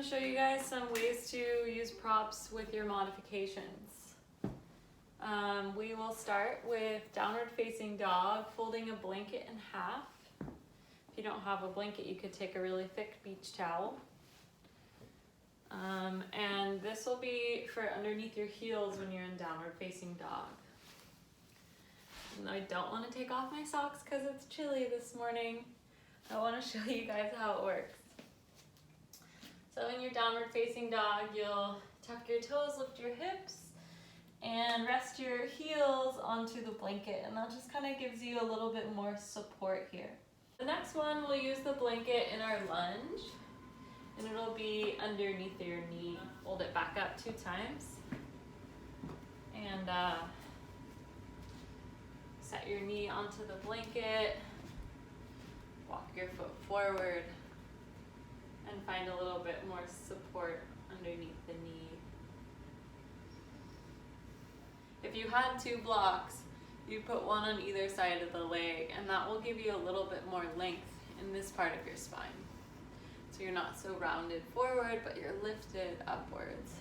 going to show you guys some ways to use props with your modifications. We will start with downward facing dog, folding a blanket in half. If you don't have a blanket, you could take a really thick beach towel. And this will be for underneath your heels when you're in downward facing dog. And I don't want to take off my socks because it's chilly this morning. I want to show you guys how it works. So in your downward facing dog, you'll tuck your toes, lift your hips, and rest your heels onto the blanket. And that just kind of gives you a little bit more support here. The next one, we'll use the blanket in our lunge. And it'll be underneath your knee. Fold it back up 2 times. And set your knee onto the blanket. Walk your foot forward. And find a little bit more support underneath the knee. If you had 2 blocks, you put one on either side of the leg, and that will give you a little bit more length in this part of your spine. So you're not so rounded forward, but you're lifted upwards.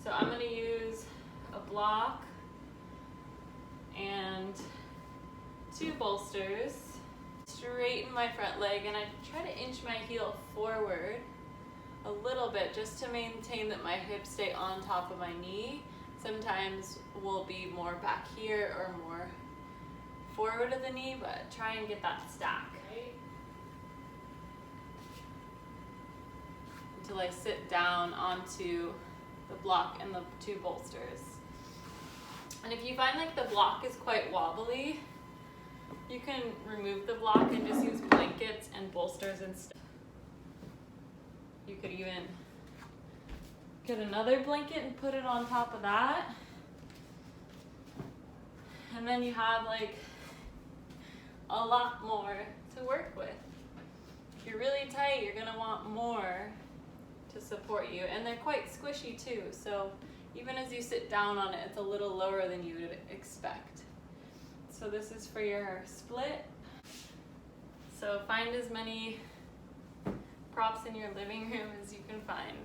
So I'm going to use a block and 2 bolsters. Straighten my front leg, and I try to inch my heel forward a little bit just to maintain that my hips stay on top of my knee. Sometimes we'll be more back here or more forward of the knee, but try and get that stack. Right? Until I sit down onto the block and the 2 bolsters. And if you find like the block is quite wobbly, you can remove the block and just use blankets and bolsters instead. You could even get another blanket and put it on top of that. And then you have like a lot more to work with. If you're really tight, you're gonna want more to support you. And they're quite squishy too, so even as you sit down on it, it's a little lower than you would expect. So this is for your split. So find as many props in your living room as you can find.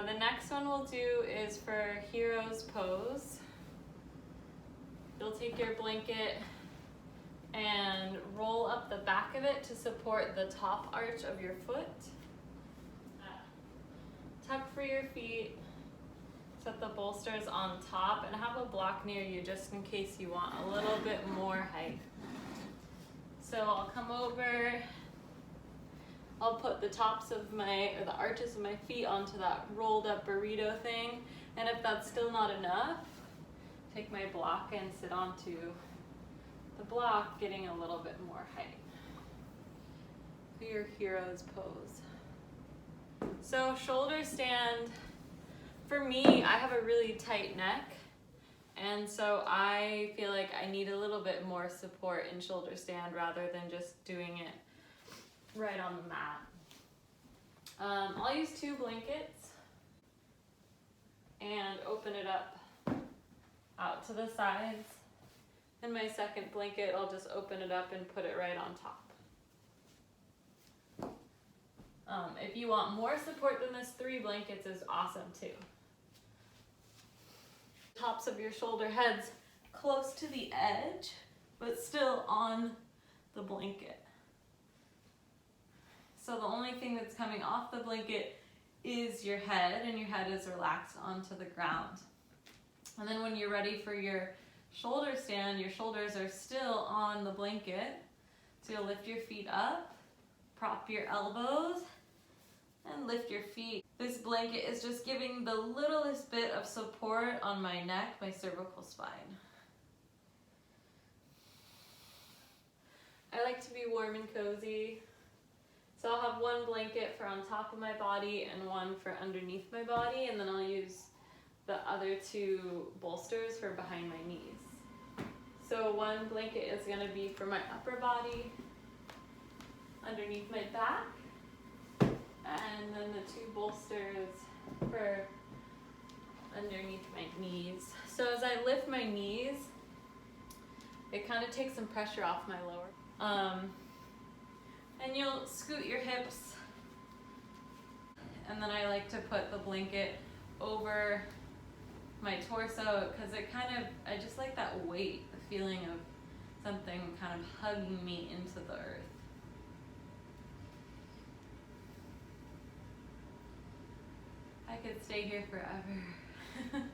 The next one we'll do is for hero's pose. You'll take your blanket and roll up the back of it to support the top arch of your foot. Tuck for your feet. Set the bolsters on top and have a block near you just in case you want a little bit more height. So I'll come over, I'll put the tops of the arches of my feet onto that rolled up burrito thing, and if that's still not enough, take my block and sit onto the block, getting a little bit more height. For your hero's pose. So shoulder stand. For me, I have a really tight neck, and so I feel like I need a little bit more support in shoulder stand rather than just doing it right on the mat. I'll use 2 blankets and open it up out to the sides. And my second blanket, I'll just open it up and put it right on top. If you want more support than this, 3 blankets is awesome too. Tops of your shoulder heads close to the edge, but still on the blanket. So the only thing that's coming off the blanket is your head, and your head is relaxed onto the ground. And then when you're ready for your shoulder stand, your shoulders are still on the blanket. So you'll lift your feet up, prop your elbows, and lift your feet. This blanket is just giving the littlest bit of support on my neck, my cervical spine. I like to be warm and cozy. So I'll have 1 blanket for on top of my body and 1 for underneath my body, and then I'll use the other 2 bolsters for behind my knees. So 1 blanket is gonna be for my upper body, underneath my back, and then the 2 bolsters for underneath my knees. So as I lift my knees, it kind of takes some pressure off my lower. And you'll scoot your hips. And then I like to put the blanket over my torso because I just like that weight, the feeling of something kind of hugging me into the earth. I could stay here forever.